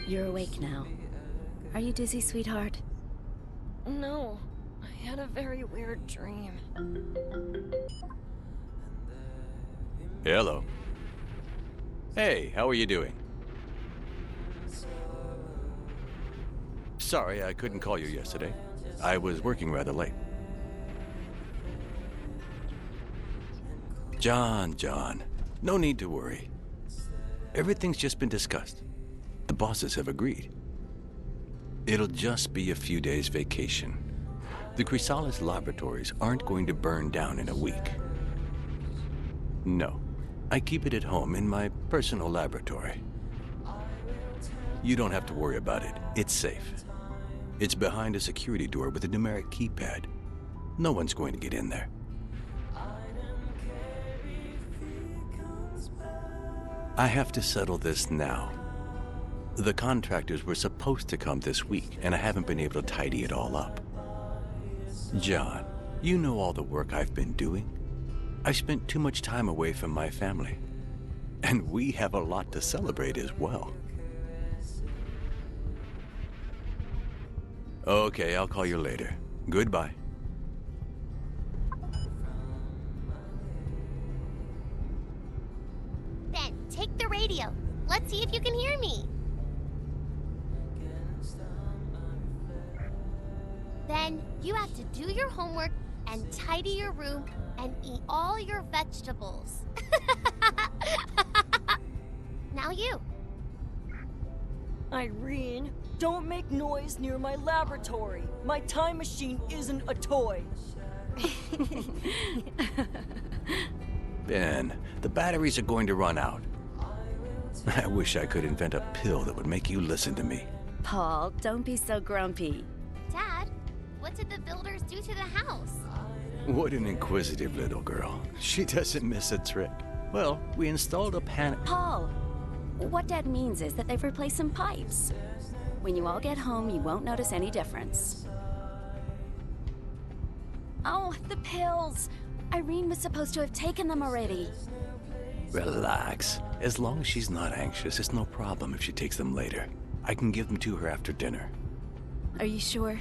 You're awake now. Are you dizzy, sweetheart? No, I had a very weird dream. Hello. Hey, how are you doing? Sorry, I couldn't call you yesterday. I was working rather late. John, no need to worry. Everything's just been discussed. The bosses have agreed. It'll just be a few days vacation. The Chrysalis laboratories aren't going to burn down in a week. No, I keep it at home in my personal laboratory. You don't have to worry about it. It's safe. It's behind a security door with a numeric keypad. No one's going to get in there. I have to settle this now. The contractors were supposed to come this week, and I haven't been able to tidy it all up. John, you know all the work I've been doing. I spent too much time away from my family. And we have a lot to celebrate as well. Okay, I'll call you later. Goodbye. Ben, take the radio. Let's see if you can hear me. Ben, you have to do your homework and tidy your room and eat all your vegetables. Now you. Irene, don't make noise near my laboratory. My time machine isn't a toy. Ben, the batteries are going to run out. I wish I could invent a pill that would make you listen to me. Paul, don't be so grumpy. Dad, what did the builders do to the house? What an inquisitive little girl. She doesn't miss a trick. Well, we installed a Paul, what Dad means is that they've replaced some pipes. When you all get home, you won't notice any difference. Oh, the pills! Irene was supposed to have taken them already. Relax. As long as she's not anxious, it's no problem if she takes them later. I can give them to her after dinner. Are you sure?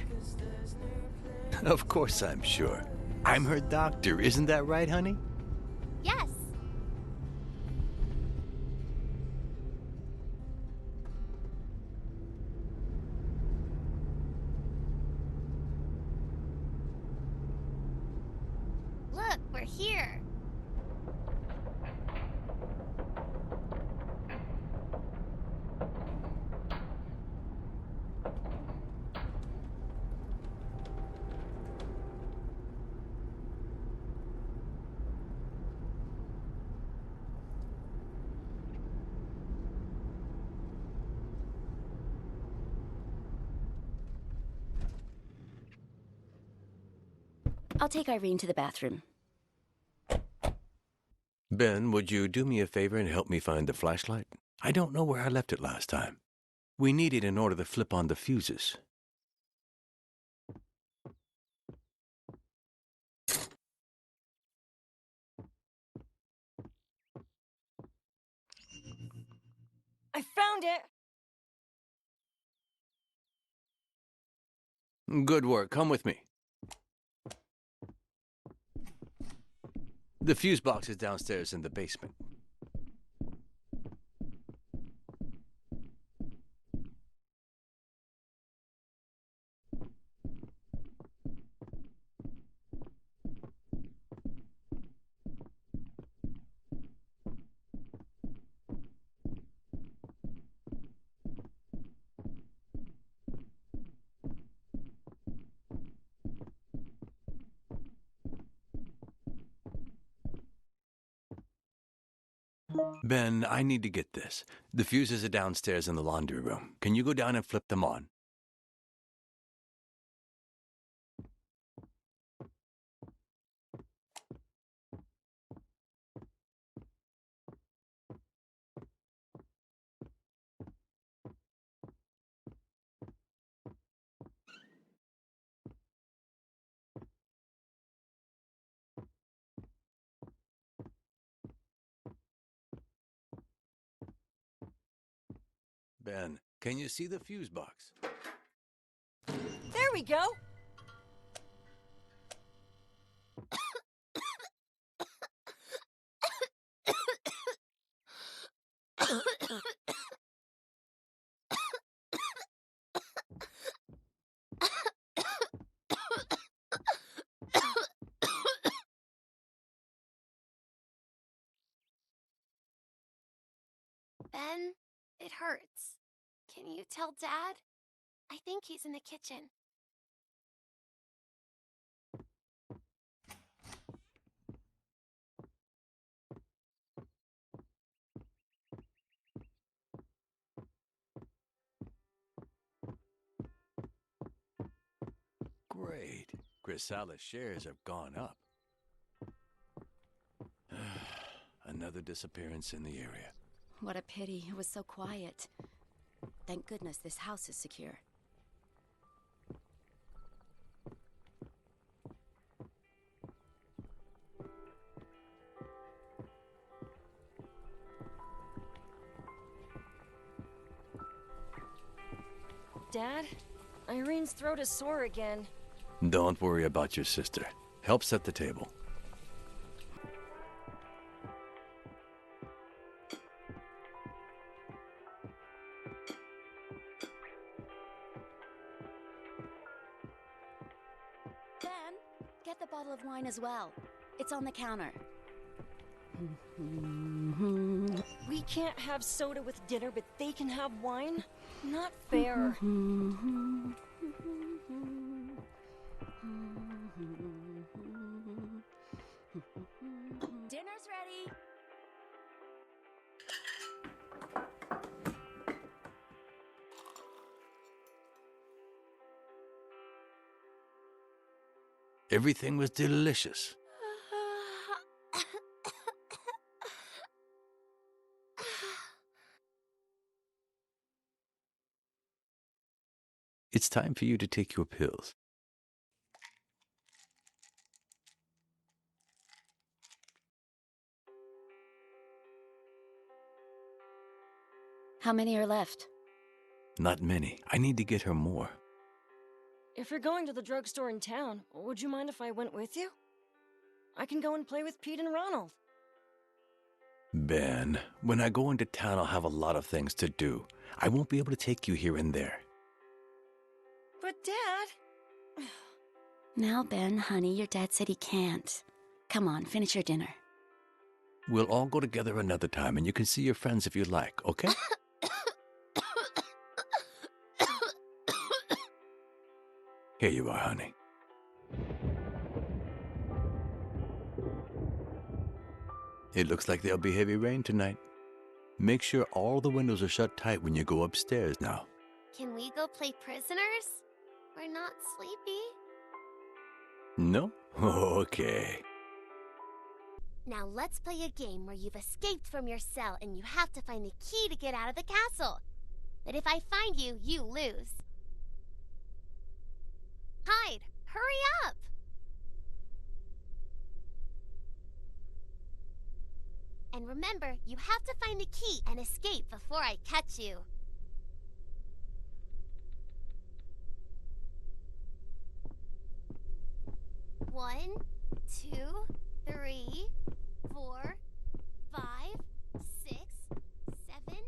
Of course I'm sure. I'm her doctor, isn't that right, honey? Yes. Look, we're here. I'll take Irene to the bathroom. Ben, would you do me a favor and help me find the flashlight? I don't know where I left it last time. We need it in order to flip on the fuses. I found it! Good work. Come with me. The fuse box is downstairs in the basement. Ben, I need to get this. The fuses are downstairs in the laundry room. Can you go down and flip them on? Ben, Can you see the fuse box? There we go. Ben, it hurts. Can you tell Dad? I think he's in the kitchen. Great. Chrysalis shares have gone up. Another disappearance in the area. What a pity. It was so quiet. Thank goodness this house is secure. Dad, Irene's throat is sore again. Don't worry about your sister. Help set the table. Ben, get the bottle of wine as well. It's on the counter. We can't have soda with dinner, but they can have wine? Not fair. Dinner's ready. Everything was delicious. It's time for you to take your pills. How many are left? Not many. I need to get her more. If you're going to the drugstore in town, would you mind if I went with you? I can go and play with Pete and Ronald. Ben, when I go into town, I'll have a lot of things to do. I won't be able to take you here and there. But Dad... Now, Ben, honey, your dad said he can't. Come on, finish your dinner. We'll all go together another time, and you can see your friends if you like, okay? Here you are, honey. It looks like there'll be heavy rain tonight. Make sure all the windows are shut tight when you go upstairs now. Can we go play prisoners? We're not sleepy. No? Okay. Now let's play a game where you've escaped from your cell and you have to find the key to get out of the castle. But if I find you, you lose. Hide! Hurry up! And remember, you have to find the key and escape before I catch you. One, 2, 3, 4, 5, 6, 7,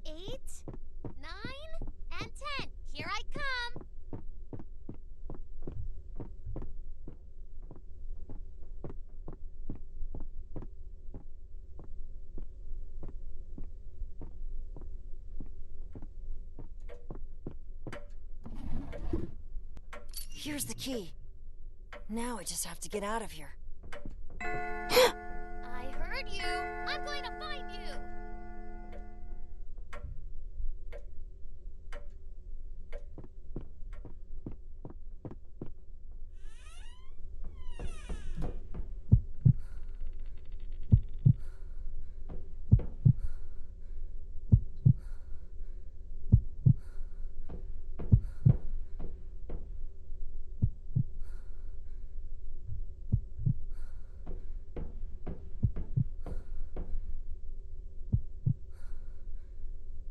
8, 9, and 10. Here I come! Here's the key. Now I just have to get out of here. I heard you! I'm going to find you!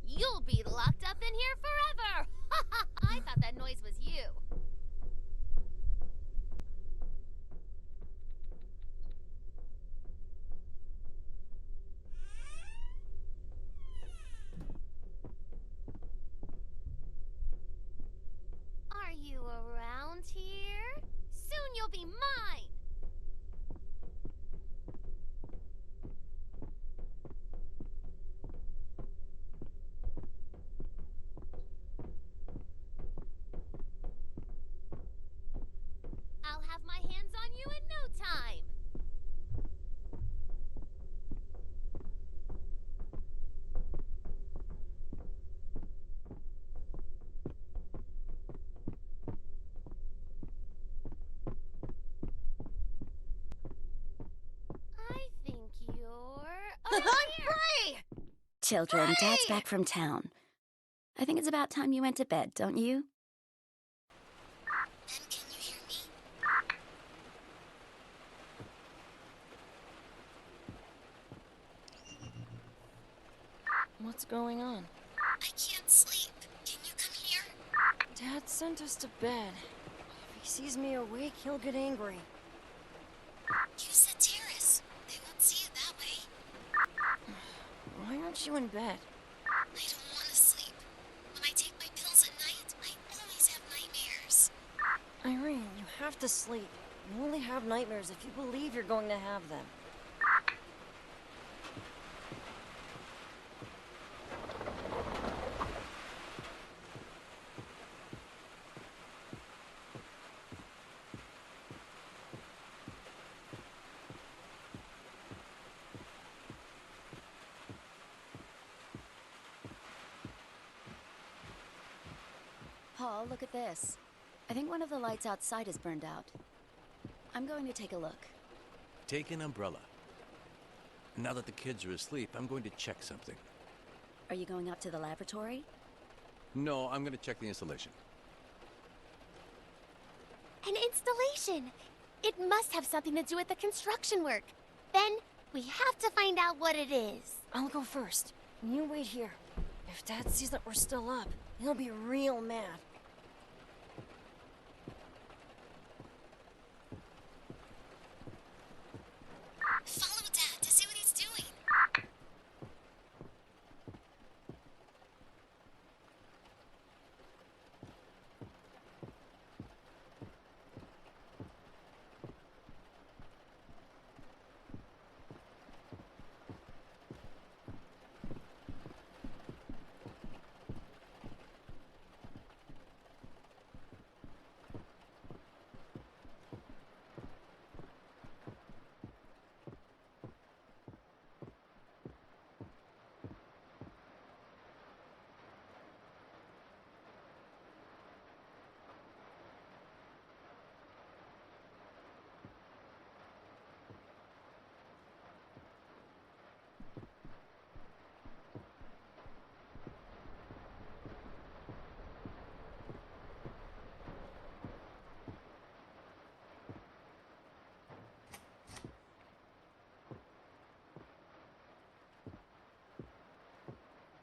You'll be locked up in here here forever! I thought that noise was you. Are you around here? Soon you'll be mine! I'll have my hands on you in no time! I think you're over here! Children, Dad's Hey! back from town. I think it's about time you went to bed, don't you? Ben, can you hear me? What's going on? I can't sleep. Can you come here? Dad sent us to bed. If he sees me awake, he'll get angry. Use the terrace. They won't see it that way. Why aren't you in bed? I don't want to sleep. When I take my pills at night, I always have nightmares. Irene, you have to sleep. You only have nightmares if you believe you're going to have them. Paul, look at this. I think one of the lights outside is burned out. I'm going to take a look. Take an umbrella. Now that the kids are asleep, I'm going to check something. Are you going up to the laboratory? No, I'm going to check the installation. An installation! It must have something to do with the construction work. Ben, we have to find out what it is. I'll go first. You wait here. If Dad sees that we're still up, he'll be real mad. Follow Dad to see what he's doing.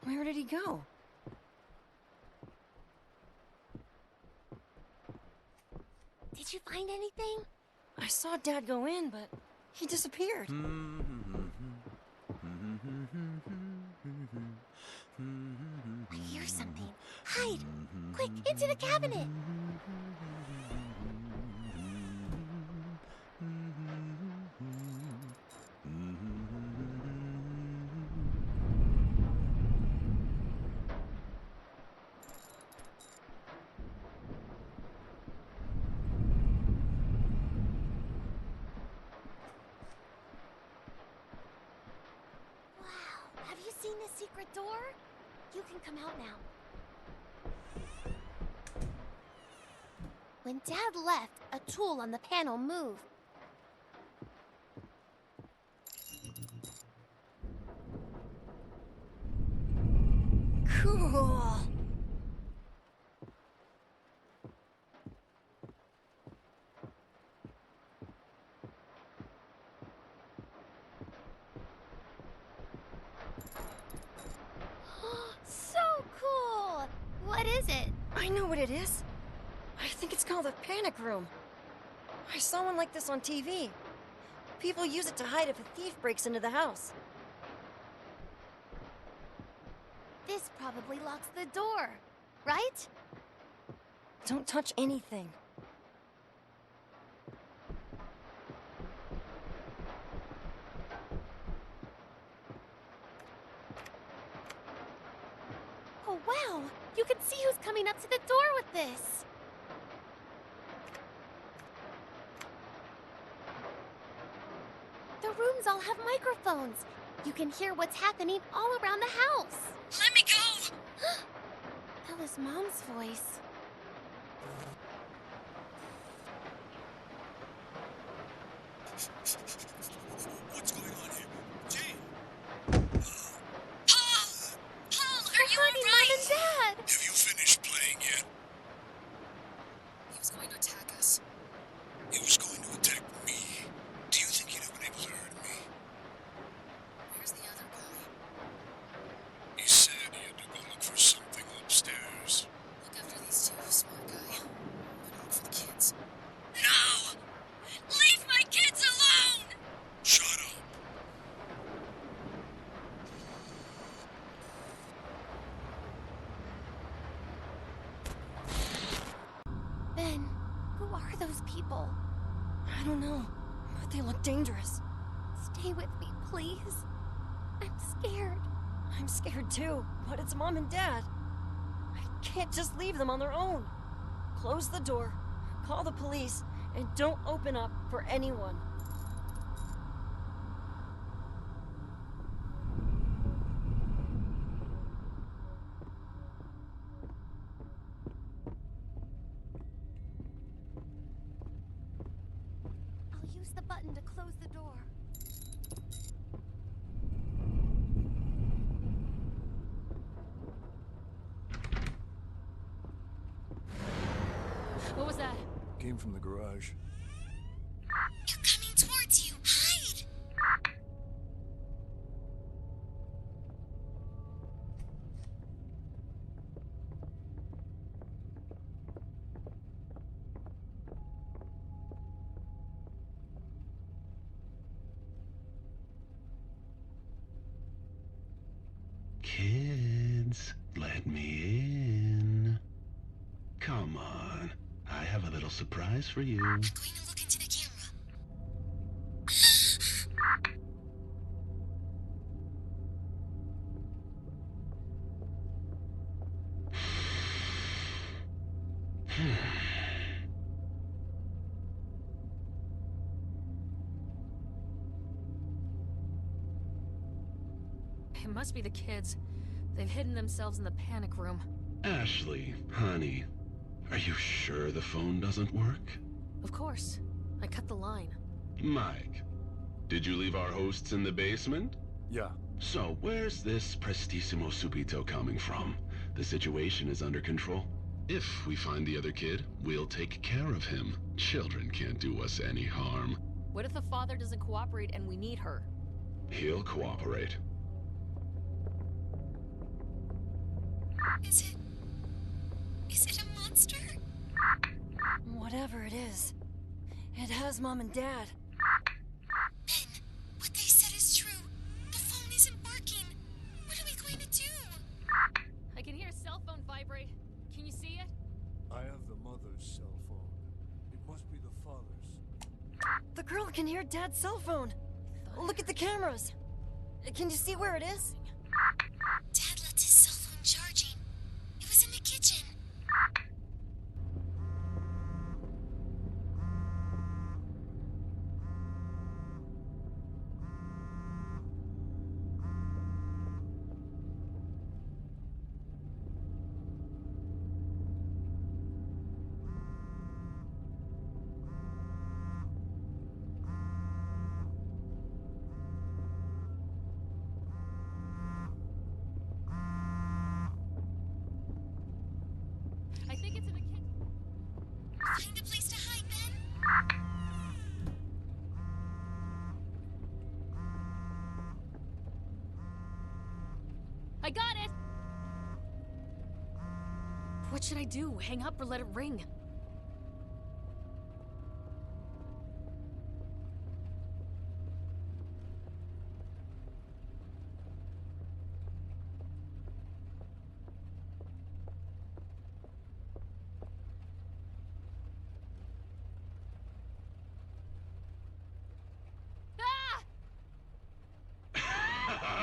Where did he go? Did you find anything? I saw Dad go in, but he disappeared. I hear something. Hide! Quick, into the cabinet! Wow, have you seen this secret door? You can come out now. When Dad left, a tool on the panel moved. Cool. So cool! is it? I know what it is. I think it's called a panic room. I saw one like this on TV. People use it to hide if a thief breaks into the house. This probably locks the door, right? Don't touch anything. Oh, wow! You can see who's coming up to the door with this! The rooms all have microphones. You can hear what's happening all around the house. Let me go! That was Mom's voice. What's going on here? Jane! Paul! Paul, are you Hurting Mom alright? and Dad! Have you finished playing yet? He was going to attack us. He was going to attack me. Do you think he'd have been able to hurt me? Where's the other guy? He said he had to go look for something upstairs. Look after these two, smart guy. I'm gonna look for the kids. No! Leave my kids alone! Shut up! Ben, who are those people? I don't know, but they look dangerous. Stay with me, please. I'm scared. I'm scared too, but it's Mom and Dad. I can't just leave them on their own. Close the door, call the police, and don't open up for anyone. I'll use the button to close the door. What was that? Came from the garage. They're coming towards you. Hide! Kids, let me in. Come on. I have a little surprise for you. I'm going to look into the camera. It must be the kids. They've hidden themselves in the panic room. Ashley, honey, are you sure the phone doesn't work? Of course. I cut the line. Mike, did you leave our hosts in the basement? Yeah. So, where's this Prestissimo Subito coming from? The situation is under control. If we find the other kid, we'll take care of him. Children can't do us any harm. What if the father doesn't cooperate and we need her? He'll cooperate. Is it a monster? Whatever it is, it has Mom and Dad. Ben, what they said is true. The phone isn't working. What are we going to do? I can hear a cell phone vibrate. Can you see it? I have the mother's cell phone. It must be the father's. The girl can hear Dad's cell phone. Look at the cameras. Can you see where it is? Dad left his cell phone charging. It was in the kitchen. I think it's in the kitchen. Find a place to hide, Ben. I got it! What should I do? Hang up or let it ring?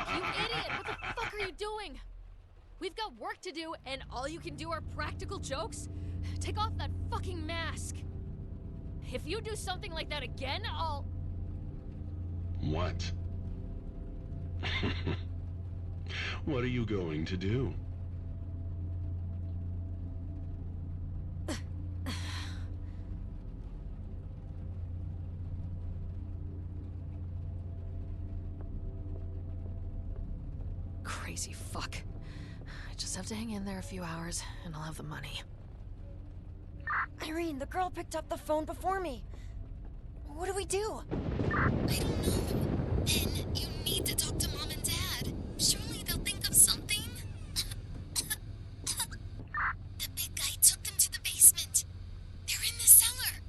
You idiot! What the fuck are you doing? We've got work to do, and all you can do are practical jokes? Take off that fucking mask. If you do something like that again, I'll... What? What are you going to do? Crazy fuck. I just have to hang in there a few hours, and I'll have the money. Irene, the girl picked up the phone before me. What do we do? I don't know. Ben, you need to talk to Mom and Dad. Surely they'll think of something. The big guy took them to the basement. They're in the cellar.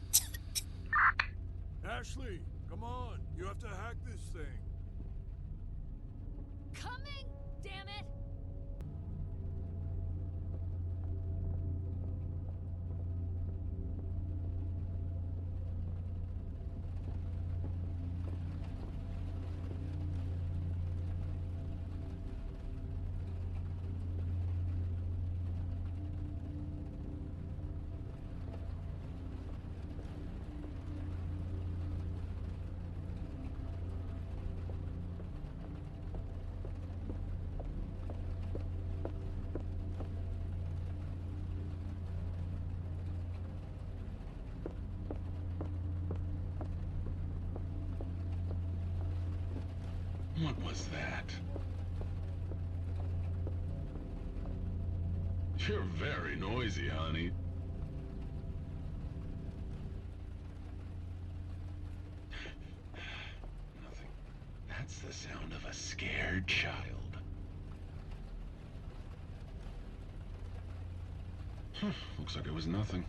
Ashley, come on. You have to hack this thing. Coming! Damn it! What was that? You're very noisy, honey. Nothing. That's the sound of a scared child. Looks like it was nothing.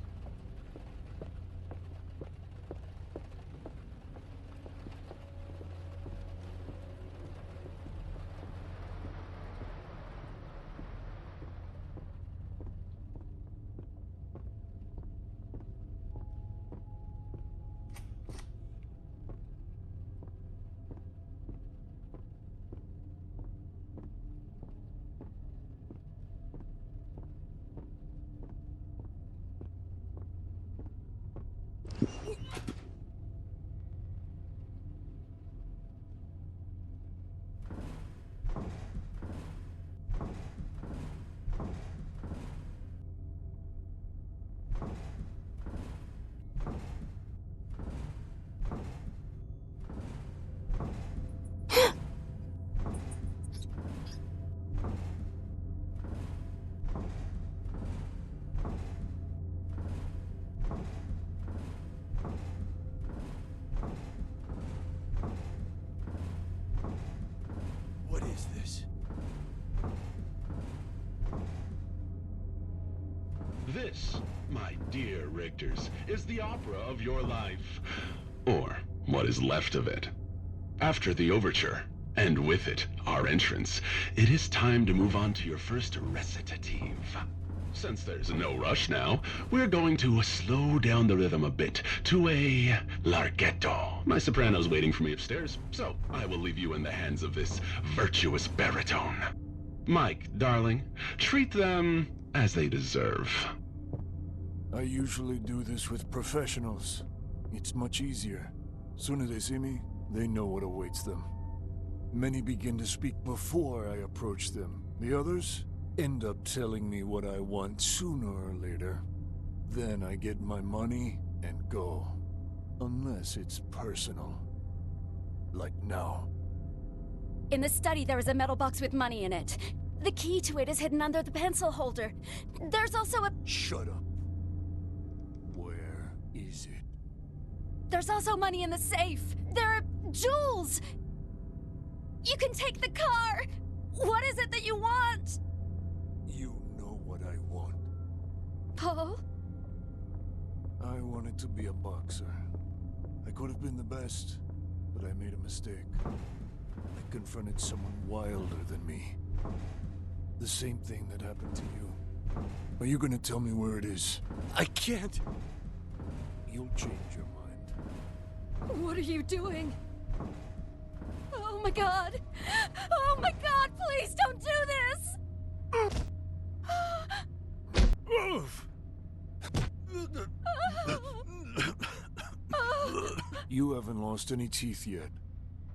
What is this? This, my dear Richters, is the opera of your life. Or what is left of it. After the overture, and with it, our entrance, it is time to move on to your first recitative. Since there's no rush now, we're going to slow down the rhythm a bit to a larghetto. My soprano's waiting for me upstairs, so I will leave you in the hands of this virtuous baritone. Mike, darling, treat them as they deserve. I usually do this with professionals. It's much easier. Soon as they see me, they know what awaits them. Many begin to speak before I approach them. The others end up telling me what I want sooner or later. Then I get my money and go. Unless it's personal. Like now. In the study, there is a metal box with money in it. The key to it is hidden under the pencil holder. There's also a... Shut up. Where is it? There's also money in the safe. There are jewels. You can take the car. What is it that you want? You know what I want. Paul? I wanted to be a boxer. I could have been the best, but I made a mistake. I confronted someone wilder than me. The same thing that happened to you. Are you gonna tell me where it is? I can't. You'll change your mind. What are you doing? Oh my god! Oh my god, please don't do this! You haven't lost any teeth yet.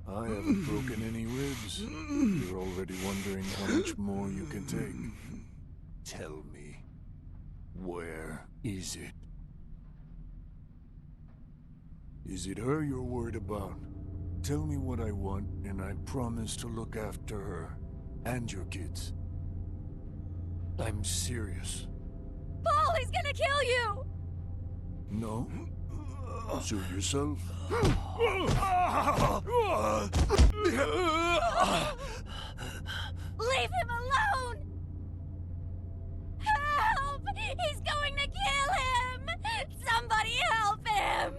I haven't broken any ribs. You're already wondering how much more you can take. Tell me, where is it? Is it her you're worried about? Tell me what I want, and I promise to look after her and your kids. I'm serious. Paul, he's gonna kill you! No? Suit yourself. Leave him alone! Help! He's going to kill him! Somebody help him!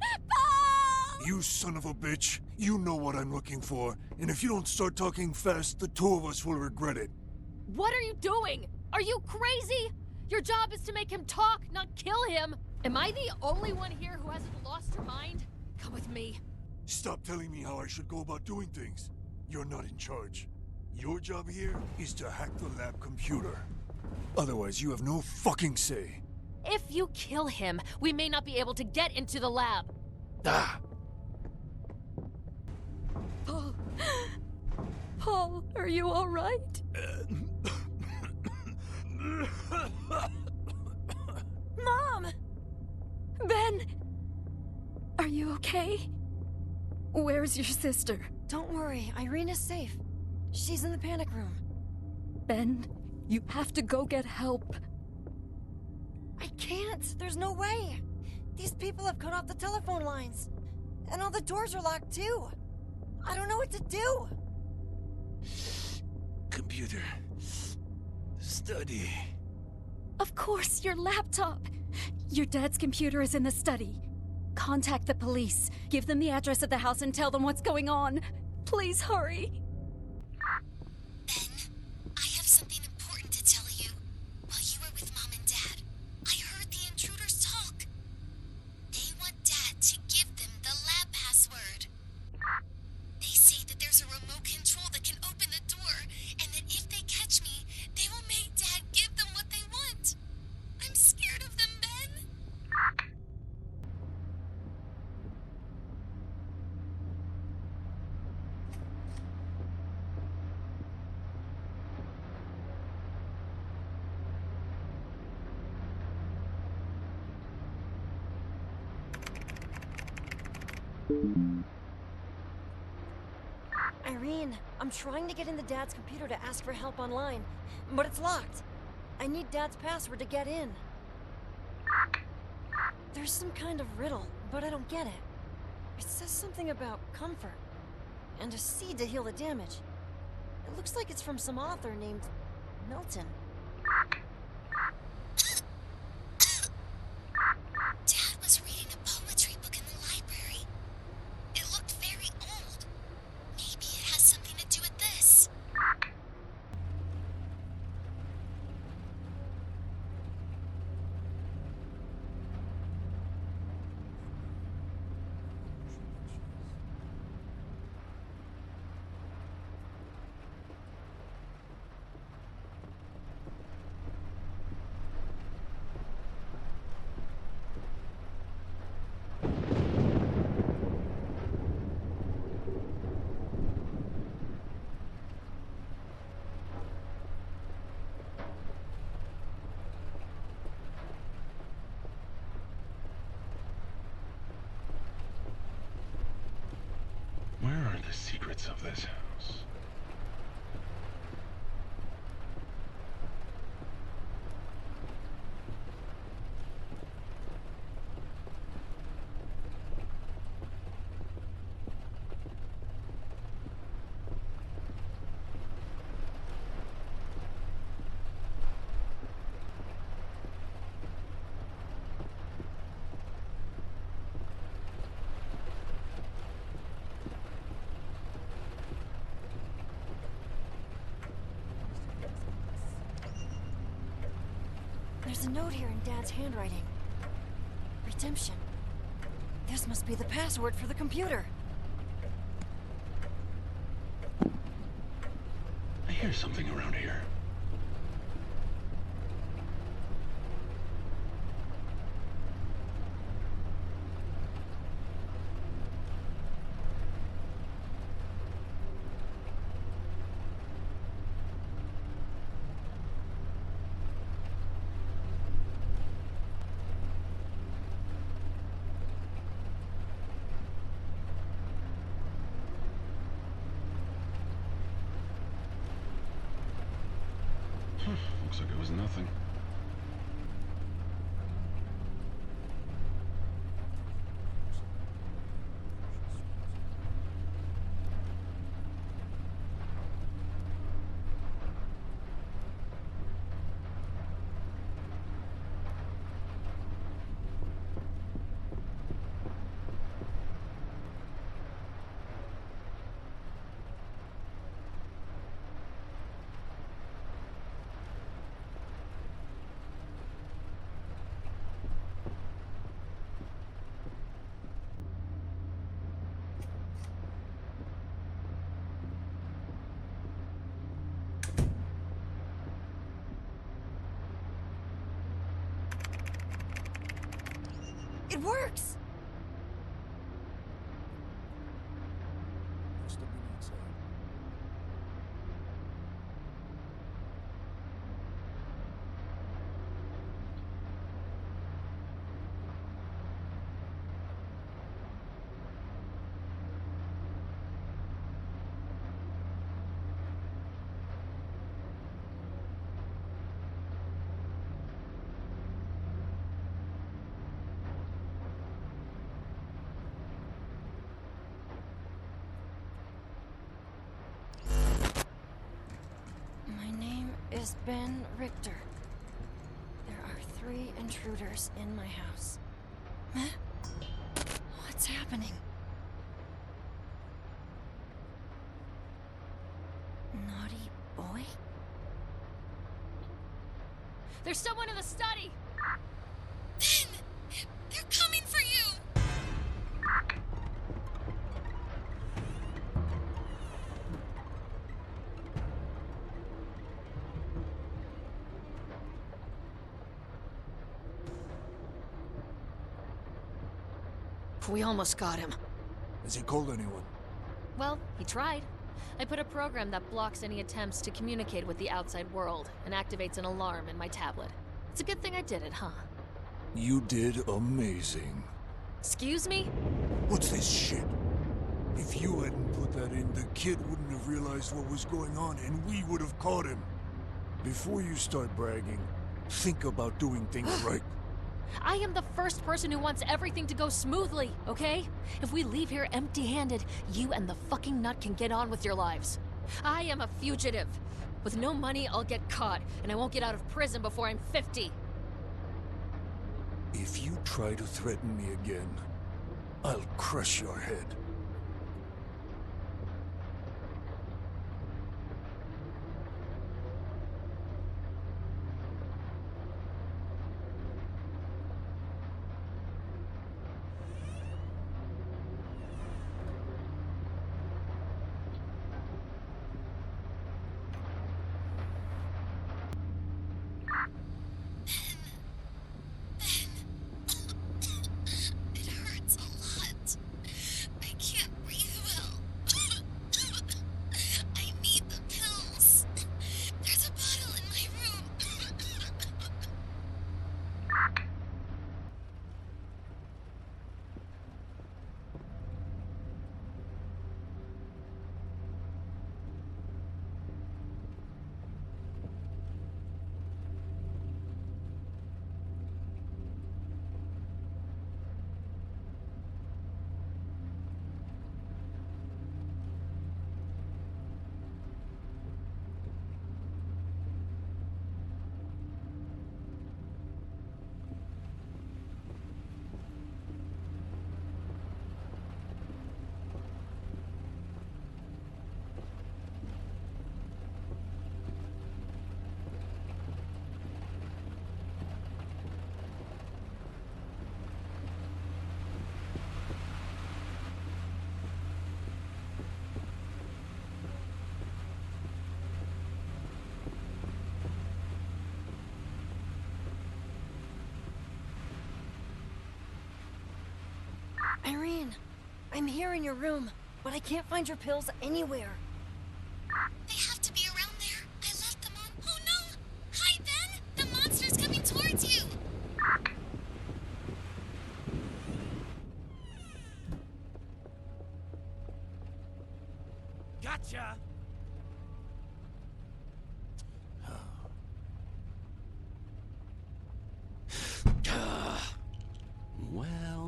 Paul! You son of a bitch! You know what I'm looking for, and if you don't start talking fast, the two of us will regret it. What are you doing? Are you crazy? Your job is to make him talk, not kill him. Am I the only one here who hasn't lost her mind? Come with me. Stop telling me how I should go about doing things. You're not in charge. Your job here is to hack the lab computer. Otherwise, you have no fucking say. If you kill him, we may not be able to get into the lab. Ah! Paul. Paul, are you all right? Mom! Ben! Are you okay? Where's your sister? Don't worry, Irene is safe. She's in the panic room. Ben, you have to go get help. I can't. There's no way. These people have cut off the telephone lines. And all the doors are locked too. I don't know what to do. Computer. Study. Of course, your laptop. Your dad's computer is in the study. Contact the police. Give them the address of the house and tell them what's going on. Please hurry. Ben, I have something important to tell you. While you were with Mom and Dad, I heard the intruders talk. They want Dad to give them the lab password. They say that there's a remote control that can open the door, and that if they catch me, they will make Dad give them what they want. I'm scared of them, Ben. Irene, I'm trying to get into Dad's computer to ask for help online, but it's locked. I need Dad's password to get in. There's some kind of riddle, but I don't get it. It says something about comfort, and a seed to heal the damage. It looks like it's from some author named Milton. Dad was reading a poetry book in the library. It looked very old. Maybe it has something to do with this. Where are the secrets of this house? There's a note here in Dad's handwriting. Redemption. This must be the password for the computer. I hear something around here. Looks like it was nothing. It works! Must have been inside. My name is Ben Richter. There are 3 intruders in my house. Huh? What's happening? Naughty boy? There's someone in the study! Ben! They're coming for you! We almost got him. Has he called anyone? Well, he tried. I put a program that blocks any attempts to communicate with the outside world and activates an alarm in my tablet. It's a good thing I did it, huh? You did amazing. Excuse me? What's this shit? If you hadn't put that in, the kid wouldn't have realized what was going on, and we would have caught him. Before you start bragging, think about doing things right. I am the first person who wants everything to go smoothly, okay? If we leave here empty-handed, you and the fucking nut can get on with your lives. I am a fugitive. With no money, I'll get caught, and I won't get out of prison before I'm 50. If you try to threaten me again, I'll crush your head. It hurts a lot. I Irene, I'm here in your room, but I can't find your pills anywhere. They have to be around there. I left them on. Oh no! Hi, Ben! The monster's coming towards you! Gotcha! Well.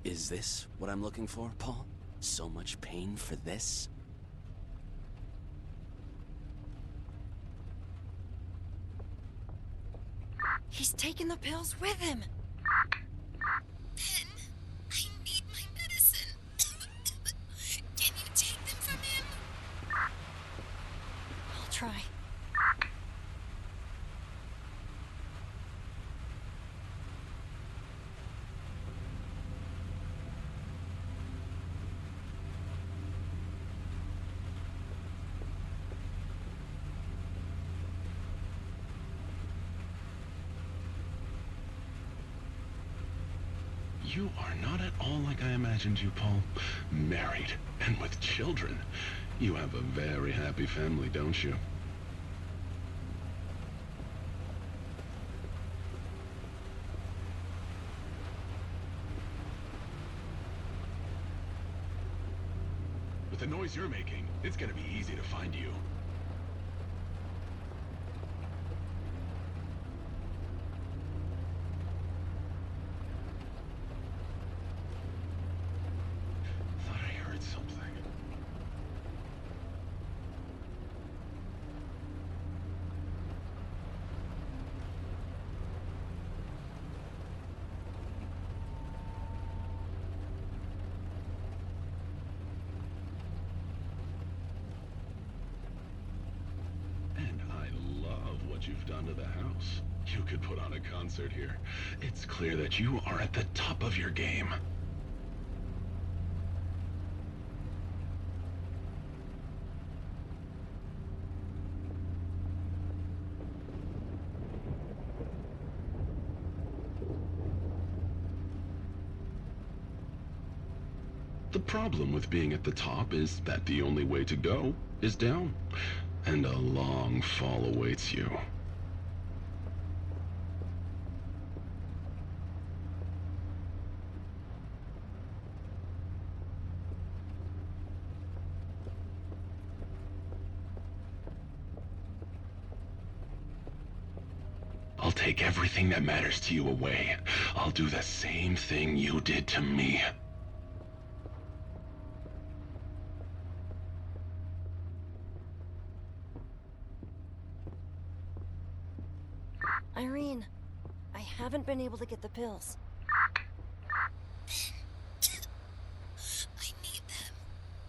Is this what I'm looking for, Paul? So much pain for this? He's taken the pills with him. Ben, I need my medicine. Can you take them from him? I'll try. You are not at all like I imagined you, Paul. Married, and with children. You have a very happy family, don't you? With the noise you're making, it's gonna be easy to find you. Thought I heard something. And I love what you've done to the house. You could put on a concert here. It's clear that you are at the top of your game. The problem with being at the top is that the only way to go is down, and a long fall awaits you. I'll take everything that matters to you away. I'll do the same thing you did to me. Irene, I haven't been able to get the pills. I need them.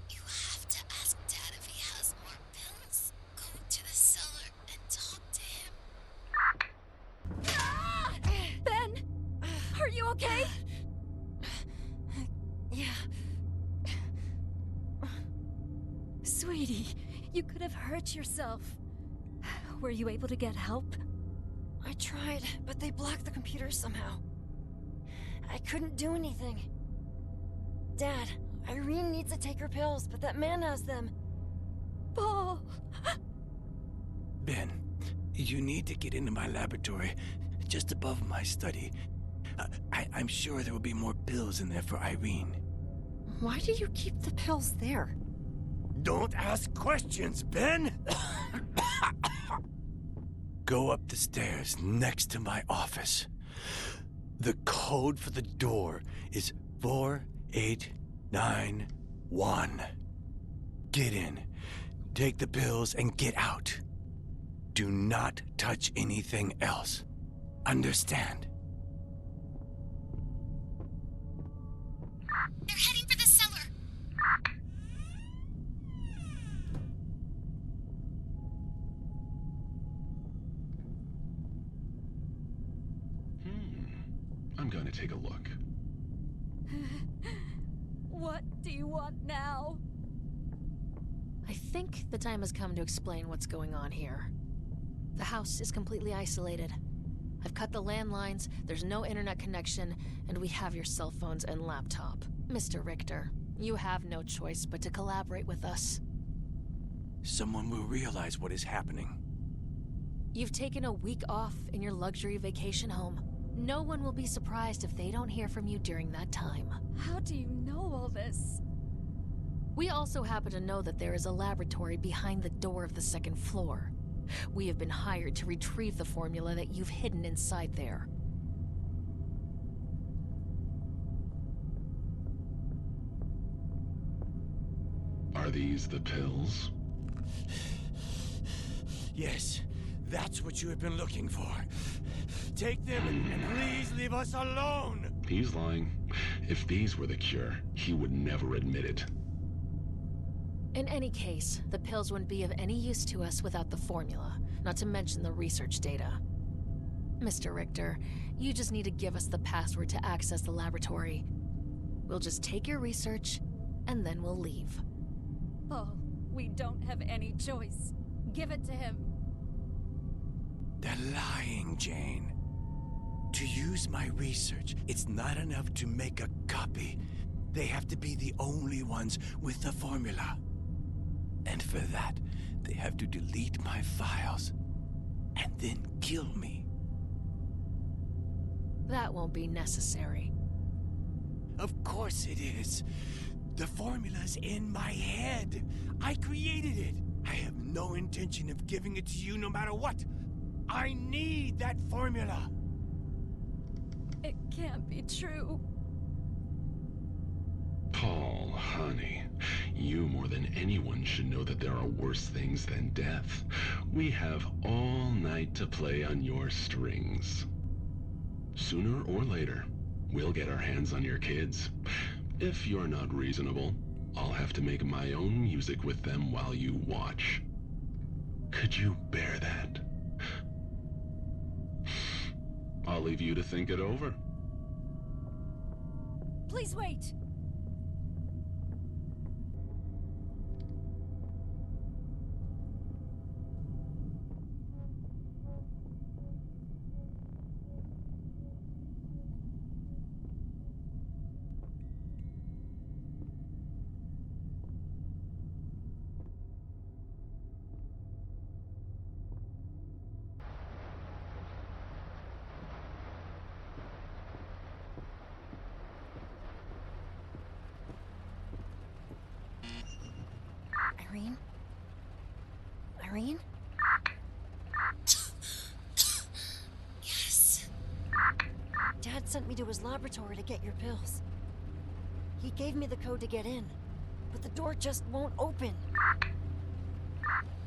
You have to ask Dad if he has more pills. Go to the cellar and talk to him. Ben! Are you okay? Yeah. Sweetie, you could have hurt yourself. Were you able to get help? I tried, but they blocked the computer somehow. I couldn't do anything. Dad, Irene needs to take her pills, but that man has them. Paul! Ben, you need to get into my laboratory, just above my study. I'm sure there will be more pills in there for Irene. Why do you keep the pills there? Don't ask questions, Ben! Go up the stairs next to my office. The code for the door is 4891. Get in, take the pills, and get out. Do not touch anything else. Understand? They're heading for the cellar. I'm going to take a look. What do you want now? I think the time has come to explain what's going on here. The house is completely isolated. I've cut the landlines, there's no internet connection, and we have your cell phones and laptop. Mr. Richter, you have no choice but to collaborate with us. Someone will realize what is happening. You've taken a week off in your luxury vacation home. No one will be surprised if they don't hear from you during that time. How do you know all this? We also happen to know that there is a laboratory behind the door of the second floor. We have been hired to retrieve the formula that you've hidden inside there. Are these the pills? Yes, that's what you have been looking for. Take them and please leave us alone! He's lying. If these were the cure, he would never admit it. In any case, the pills wouldn't be of any use to us without the formula, not to mention the research data. Mr. Richter, you just need to give us the password to access the laboratory. We'll just take your research, and then we'll leave. Paul, we don't have any choice. Give it to him. They're lying, Jane. To use my research, it's not enough to make a copy. They have to be the only ones with the formula. And for that, they have to delete my files and then kill me. That won't be necessary. Of course it is. The formula's in my head. I created it. I have no intention of giving it to you no matter what. I need that formula. It can't be true. Paul, honey, you more than anyone should know that there are worse things than death. We have all night to play on your strings. Sooner or later, we'll get our hands on your kids. If you're not reasonable, I'll have to make my own music with them while you watch. Could you bear that? I'll leave you to think it over. Please wait! Irene? Irene? Yes. Dad sent me to his laboratory to get your pills. He gave me the code to get in, but the door just won't open.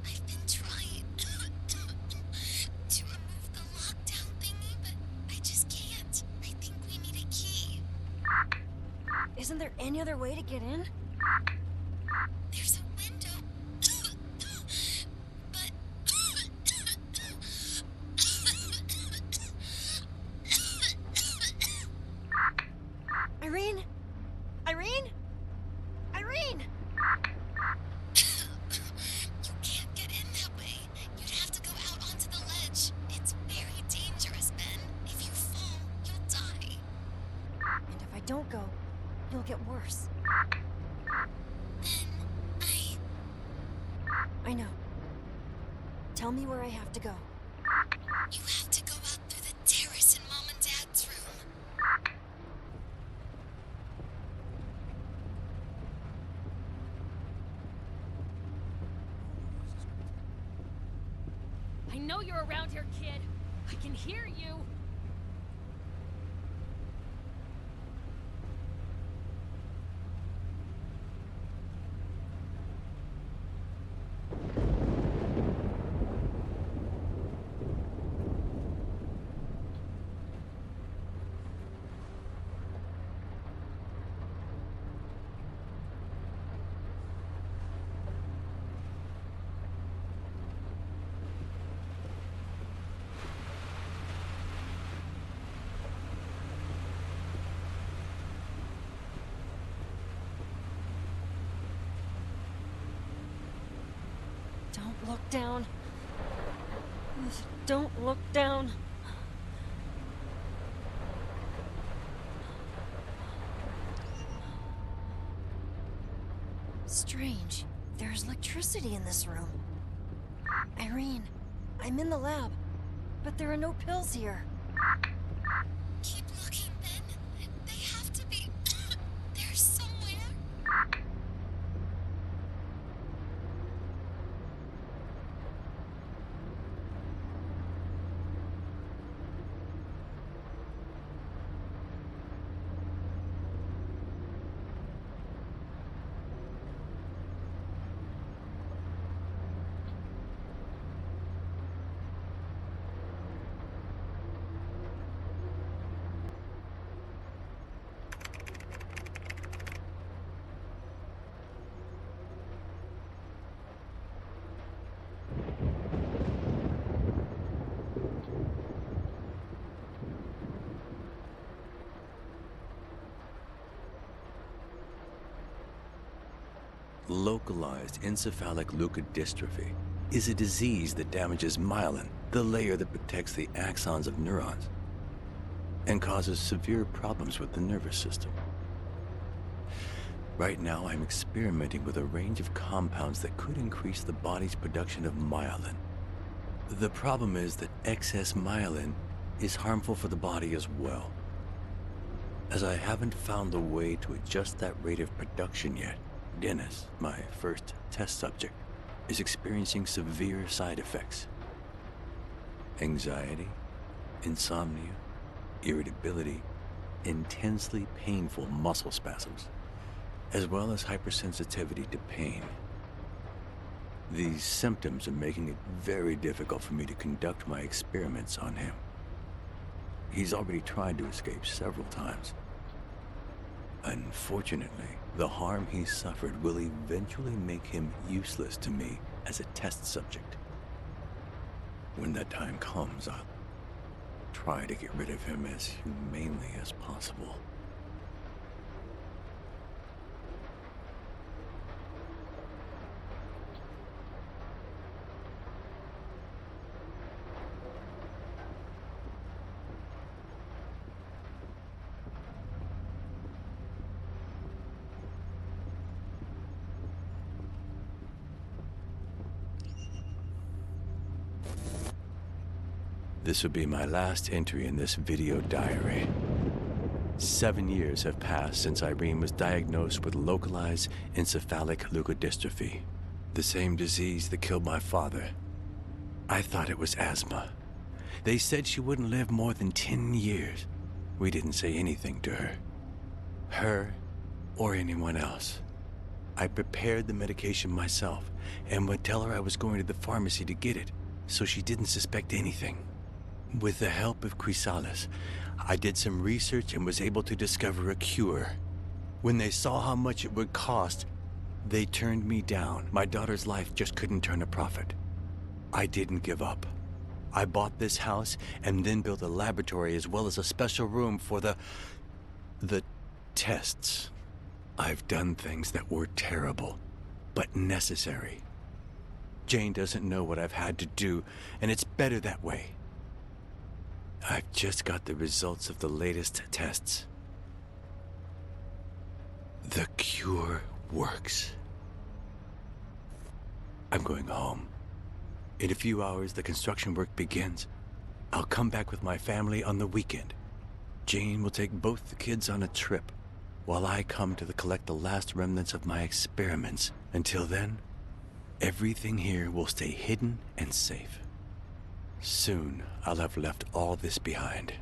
I've been trying to remove the lockdown thingy, but I just can't. I think we need a key. Isn't there any other way to get in? There's a window. But Irene? Irene? Irene! you can't get in that way. You'd have to go out onto the ledge. It's very dangerous, Ben. If you fall, you'll die. And if I don't go, you'll get worse. Then I know. Tell me where I have to go. you have to go out through the terrace in Mom and Dad's room. I know you're around here, kid. I can hear you. Don't look down. Don't look down. strange. There's electricity in this room. Irene, I'm in the lab, but there are no pills here. Keep looking, Ben. They have to be there somewhere. Localized encephalic leukodystrophy is a disease that damages myelin, the layer that protects the axons of neurons, and causes severe problems with the nervous system. Right now, I'm experimenting with a range of compounds that could increase the body's production of myelin. The problem is that excess myelin is harmful for the body as well. As I haven't found a way to adjust that rate of production yet, Dennis, my first test subject, is experiencing severe side effects. Anxiety, insomnia, irritability, intensely painful muscle spasms, as well as hypersensitivity to pain. These symptoms are making it very difficult for me to conduct my experiments on him. He's already tried to escape several times. Unfortunately, the harm he suffered will eventually make him useless to me as a test subject. When that time comes, I'll try to get rid of him as humanely as possible. This will be my last entry in this video diary. 7 years have passed since Irene was diagnosed with localized encephalic leukodystrophy, the same disease that killed my father. I thought it was asthma. They said she wouldn't live more than 10 years. We didn't say anything to her or anyone else. I prepared the medication myself and would tell her I was going to the pharmacy to get it, so she didn't suspect anything. With the help of Chrysalis, I did some research and was able to discover a cure. When they saw how much it would cost, they turned me down. My daughter's life just couldn't turn a profit. I didn't give up. I bought this house and then built a laboratory as well as a special room for the tests. I've done things that were terrible, but necessary. Jane doesn't know what I've had to do, and it's better that way. I've just got the results of the latest tests. The cure works. I'm going home. In a few hours, the construction work begins. I'll come back with my family on the weekend. Jane will take both the kids on a trip, while I come to collect the last remnants of my experiments. Until then, everything here will stay hidden and safe. Soon, I'll have left all this behind.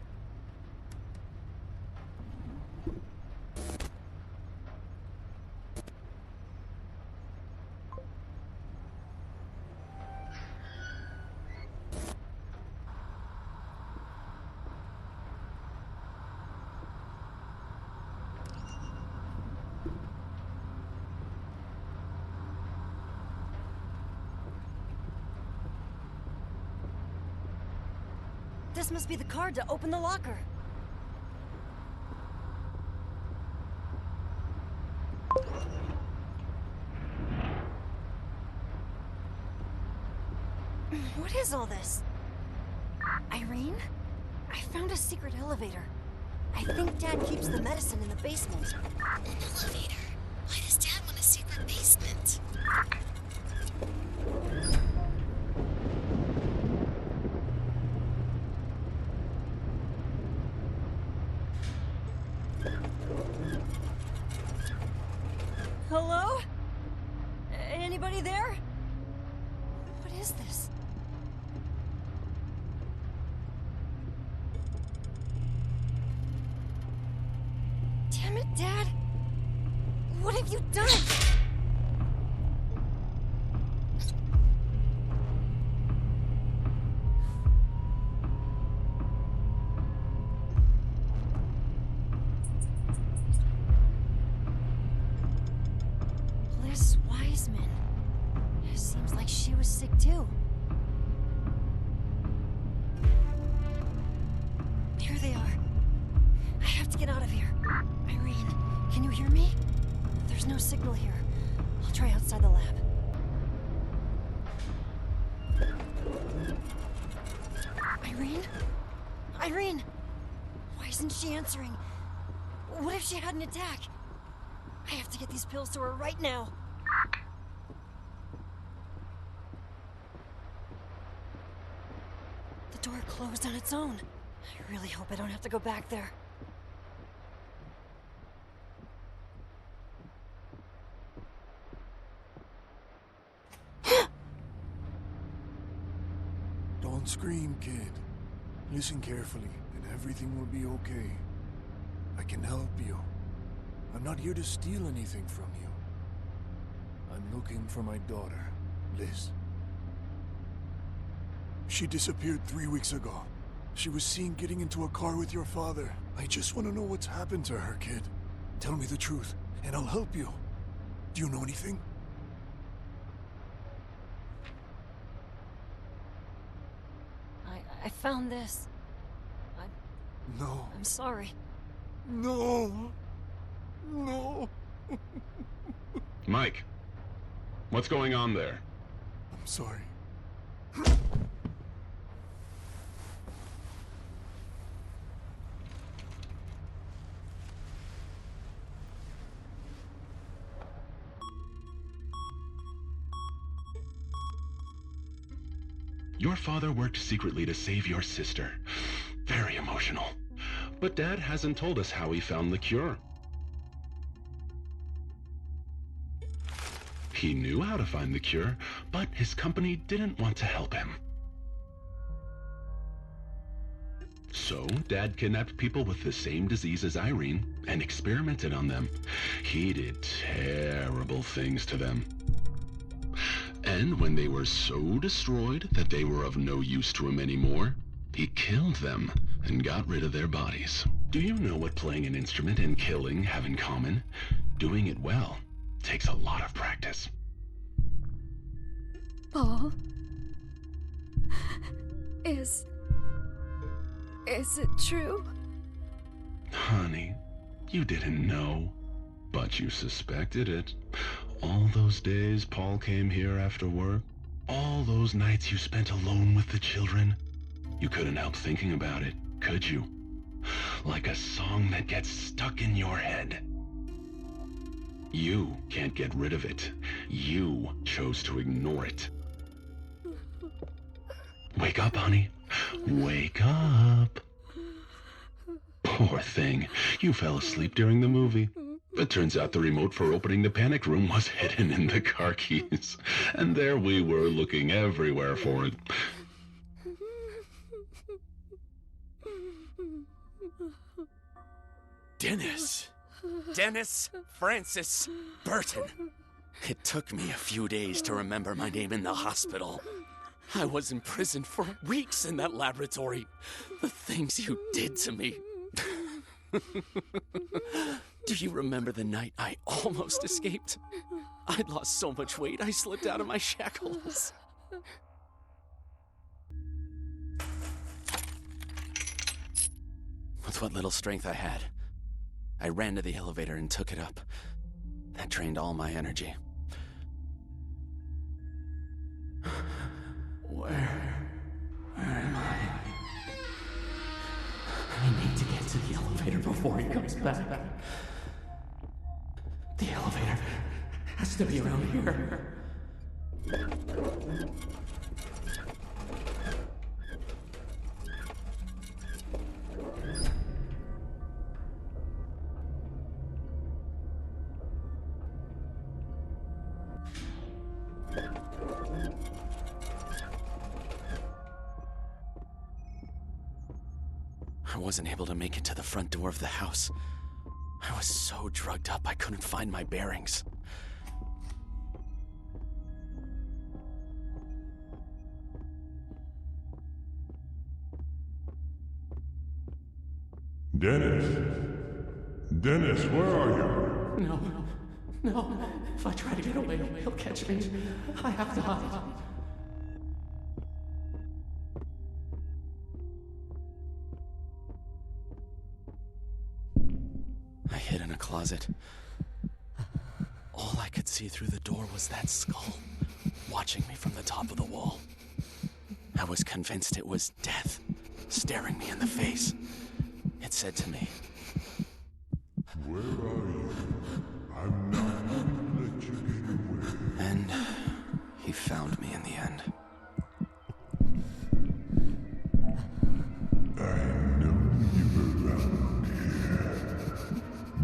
This must be the card to open the locker. What is all this? Irene? I found a secret elevator. I think Dad keeps the medicine in the basement. An elevator? Why does Dad want a secret basement? Shit. Hello? Anybody there? What is this? Damn it, Dad! What have you done? Bliss Wiseman. Seems like she was sick too. Here they are. I have to get out of here. Irene, can you hear me? There's no signal here. I'll try outside the lab. Irene? Irene! Why isn't she answering? What if she had an attack? I have to get these pills to her right now. The door closed on its own. I really hope I don't have to go back there. Don't scream, kid. Listen carefully, and everything will be okay. I can help you. I'm not here to steal anything from you. I'm looking for my daughter, Liz. She disappeared 3 weeks ago. She was seen getting into a car with your father. I just want to know what's happened to her, kid. Tell me the truth, and I'll help you. Do you know anything? I found this. No. I'm sorry. No. No. Mike, what's going on there? I'm sorry. Your father worked secretly to save your sister. Very emotional. But Dad hasn't told us how he found the cure. He knew how to find the cure, but his company didn't want to help him. So, Dad kidnapped people with the same disease as Irene and experimented on them. He did terrible things to them. And when they were so destroyed that they were of no use to him anymore, he killed them and got rid of their bodies. Do you know what playing an instrument and killing have in common? Doing it well takes a lot of practice. Paul? Is it true? Honey, you didn't know, but you suspected it. All those days Paul came here after work, all those nights you spent alone with the children, you couldn't help thinking about it, could you? Like a song that gets stuck in your head. You can't get rid of it. You chose to ignore it. Wake up, honey. Wake up. Poor thing. You fell asleep during the movie. It turns out the remote for opening the panic room was hidden in the car keys. And there we were looking everywhere for it. Dennis Francis Burton. It took me a few days to remember my name in the hospital. I was imprisoned for weeks in that laboratory. The things you did to me. Do you remember the night I almost escaped? I'd lost so much weight, I slipped out of my shackles. With what little strength I had, I ran to the elevator and took it up. That drained all my energy. Where am I? I need to get to the elevator before he comes back. The elevator has has to be around here. I wasn't able to make it to the front door of the house. I was so drugged up I couldn't find my bearings. Dennis? Dennis, where are you? No. If I try to get away, he'll catch me. I have to hide. I hid in a closet. All I could see through the door was that skull, watching me from the top of the wall. I was convinced it was death, staring me in the face. It said to me, Where are you? I'm not going to let you get away. and he found me in the end. I know you're around here.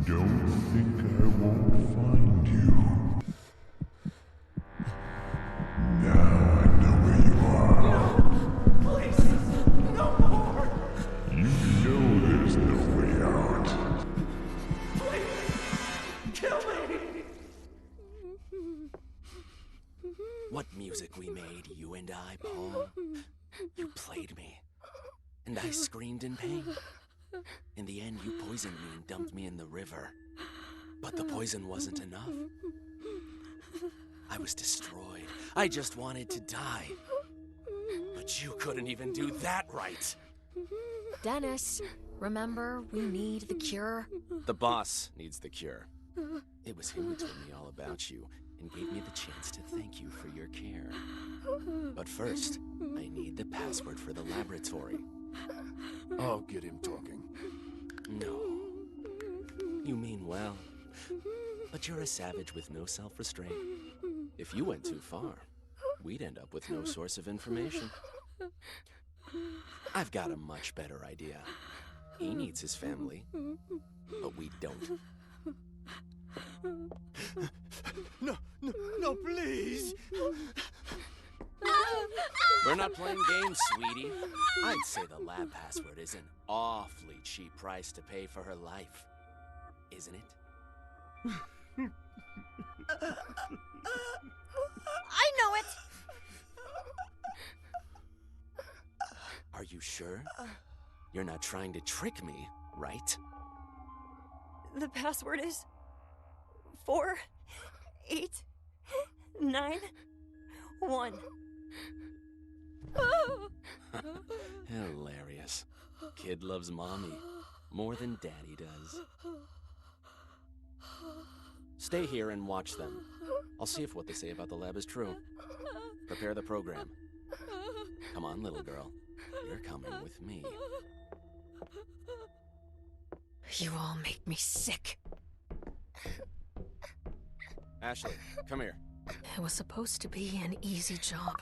Don't think I won't find you. Now I know where you are. Please, no more! You know there's no way out. Kill me! What music we made, you and I, Paul. You played me, and I screamed in pain. In the end, you poisoned me and dumped me in the river. But the poison wasn't enough. I was destroyed. I just wanted to die. But you couldn't even do that right. Dennis, remember, we need the cure. The boss needs the cure. It was him who told me all about you and gave me the chance to thank you for your care. But first, I need the password for the laboratory. I'll get him talking. No. You mean well. But you're a savage with no self-restraint. If you went too far, we'd end up with no source of information. I've got a much better idea. He needs his family, but we don't. No, please! We're not playing games, sweetie. I'd say the lab password is an awfully cheap price to pay for her life. Isn't it? I know it! Are you sure? You're not trying to trick me, right? The password is 4, 8, 9, 1. Hilarious. Kid loves mommy more than daddy does. Stay here and watch them. I'll see if what they say about the lab is true. Prepare the program. Come on, little girl. You're coming with me. You all make me sick. Ashley, come here. It was supposed to be an easy job.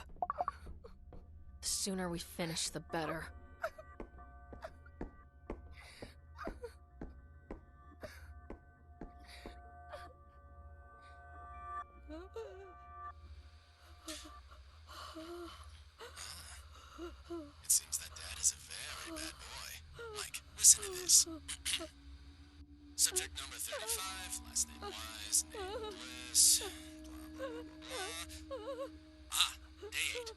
The sooner we finish, the better. It seems that Dad is a very bad boy. Mike, listen to this. Subject number 35, last name Wise, name Bliss, blah, blah, blah. Day 8.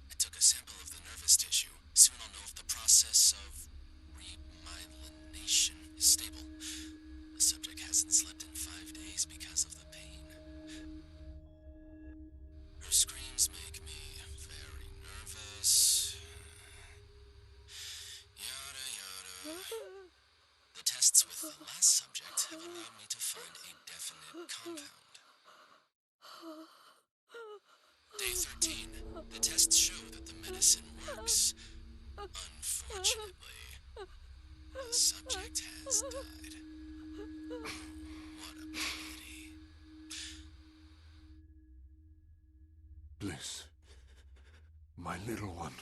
I took a sample of the nervous tissue. Soon I'll know if the process of remyelination is stable. The subject hasn't slept in 5 days because of the pain. Her screams make me very nervous. Yada yada. The tests with the last subject have allowed me to find a definite compound. Day 13. The tests show that the medicine works. Unfortunately, the subject has died. What a pity. My little one.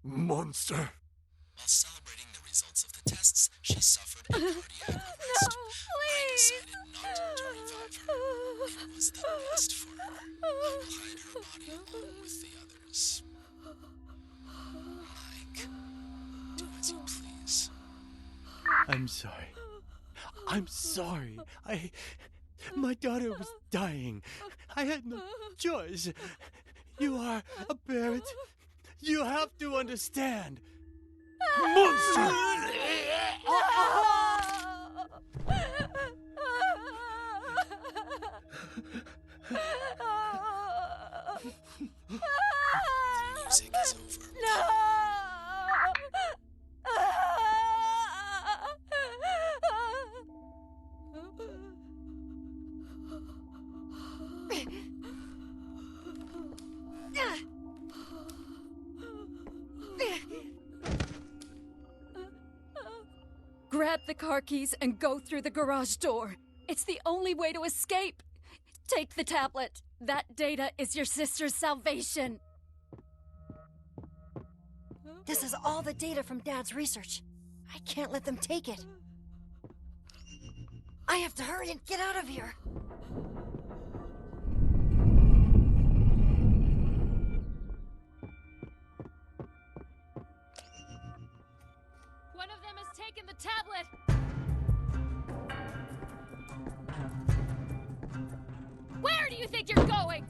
Monster. While celebrating the results of the tests, she suffered a cardiac arrest. I decided not to revive her. It was the best for her. I will hide her body along with the others. Mike, do as you please. I'm sorry. I'm sorry. My daughter was dying. I had no choice. You are a parent. You have to understand. Monster! The music is over. Grab the car keys and go through the garage door. It's the only way to escape. Take the tablet. That data is your sister's salvation. This is all the data from Dad's research. I can't let them take it. I have to hurry and get out of here. One of them has taken the tablet! Where do you think you're going?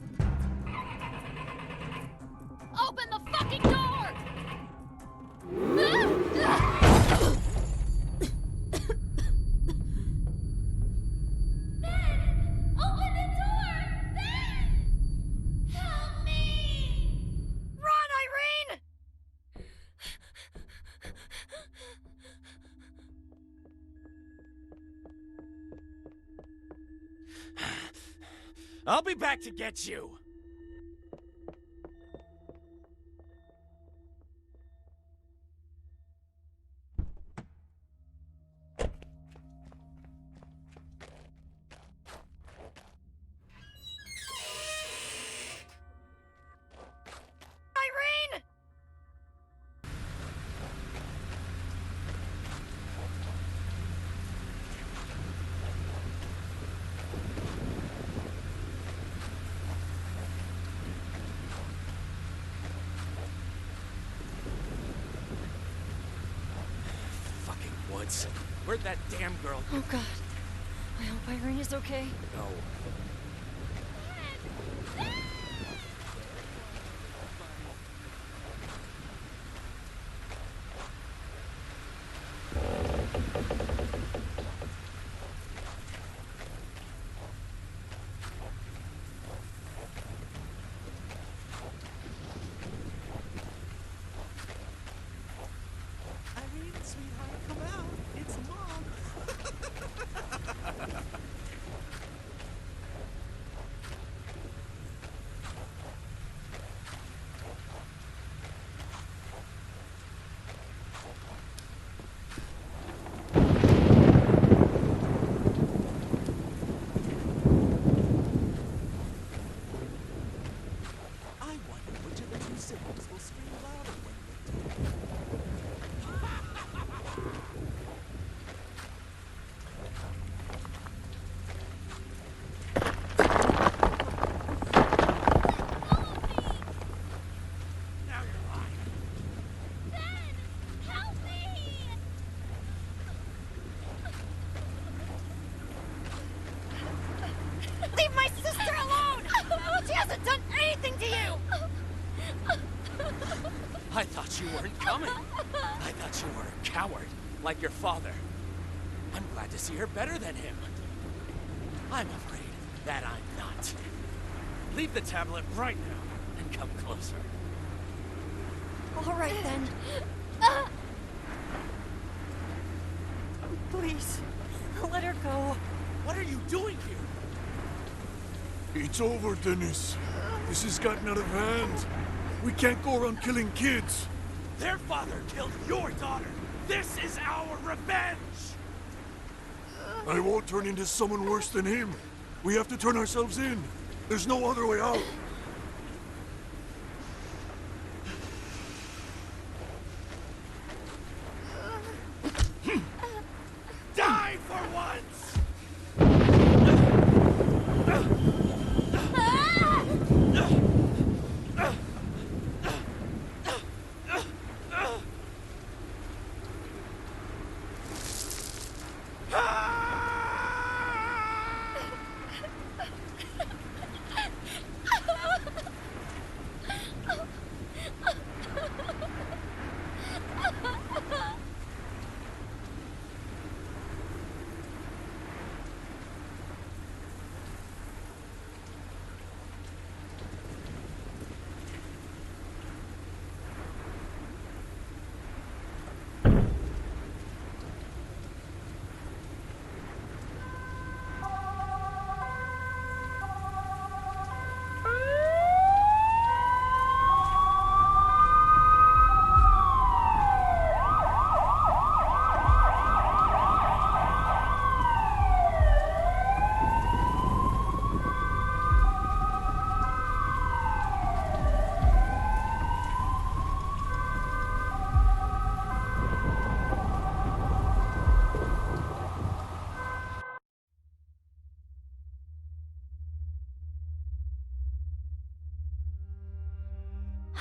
Open the fucking door! Ben! Open the door! Ben! Help me! Run, Irene! I'll be back to get you. Irene! Fucking woods. Where'd that damn girl go? Oh, God. I hope Irene is okay. No. Irene, sweetheart, come out. It's Mom. I wonder which of the two siblings will scream louder when we do. Now you're lying. Help me! Leave my sister alone! She hasn't done anything to you! I thought you weren't coming. I thought you were a coward, like your father. I'm glad to see her better than him. I'm afraid that I'm not. Leave the tablet right now and come closer. All right, then. Please, let her go. What are you doing here? It's over, Dennis. This has gotten out of hand. We can't go around killing kids. Their father killed your daughter. This is our revenge. I won't turn into someone worse than him. We have to turn ourselves in. There's no other way out.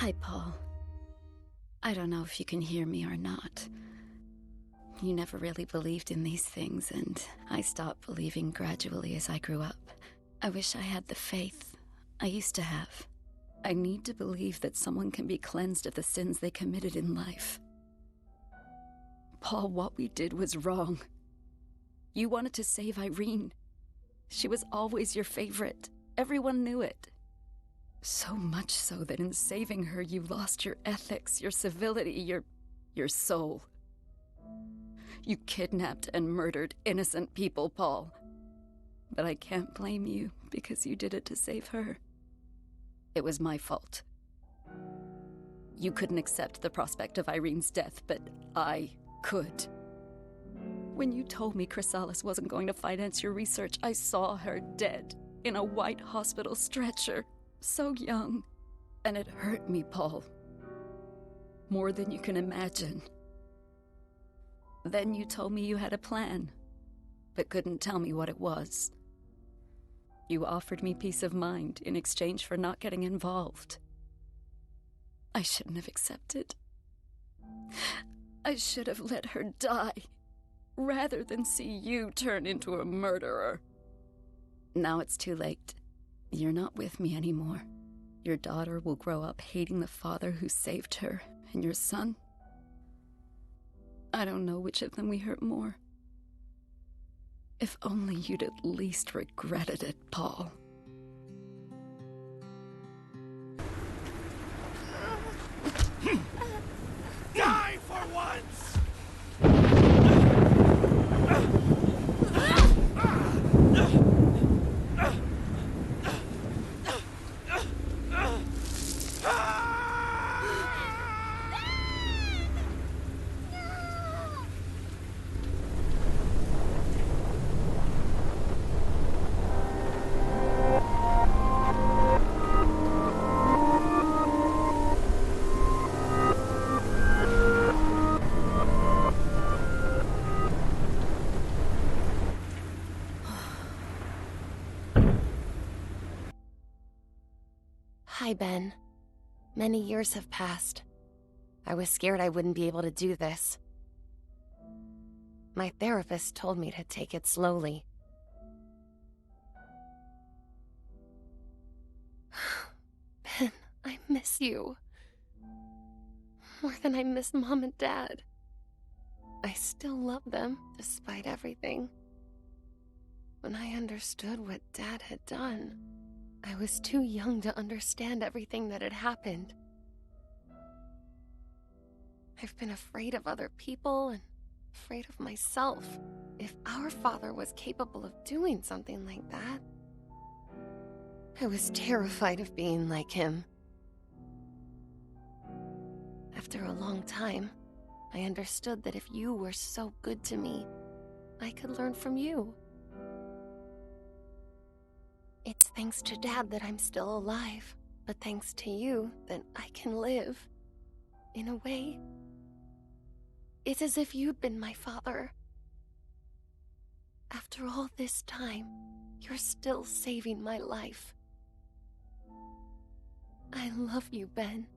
Hi, Paul. I don't know if you can hear me or not. You never really believed in these things, and I stopped believing gradually as I grew up. I wish I had the faith I used to have. I need to believe that someone can be cleansed of the sins they committed in life. Paul, what we did was wrong. You wanted to save Irene. She was always your favorite. Everyone knew it. So much so that in saving her, you lost your ethics, your civility, your soul. You kidnapped and murdered innocent people, Paul. But I can't blame you because you did it to save her. It was my fault. You couldn't accept the prospect of Irene's death, but I could. When you told me Chrysalis wasn't going to finance your research, I saw her dead in a white hospital stretcher, so young. And it hurt me, Paul. More than you can imagine. Then you told me you had a plan, but couldn't tell me what it was. You offered me peace of mind in exchange for not getting involved. I shouldn't have accepted. I should have let her die, rather than see you turn into a murderer. Now it's too late. You're not with me anymore. Your daughter will grow up hating the father who saved her, and your son? I don't know which of them we hurt more. If only you'd at least regretted it, Paul. Die for once! Hi, Ben. Many years have passed. I was scared I wouldn't be able to do this. My therapist told me to take it slowly. Ben, I miss you. More than I miss Mom and Dad. I still love them, despite everything. When I understood what Dad had done, I was too young to understand everything that had happened. I've been afraid of other people and afraid of myself. If our father was capable of doing something like that, I was terrified of being like him. After a long time, I understood that if you were so good to me, I could learn from you. It's thanks to Dad that I'm still alive, but thanks to you that I can live. In a way, it's as if you'd been my father. After all this time, you're still saving my life. I love you, Ben.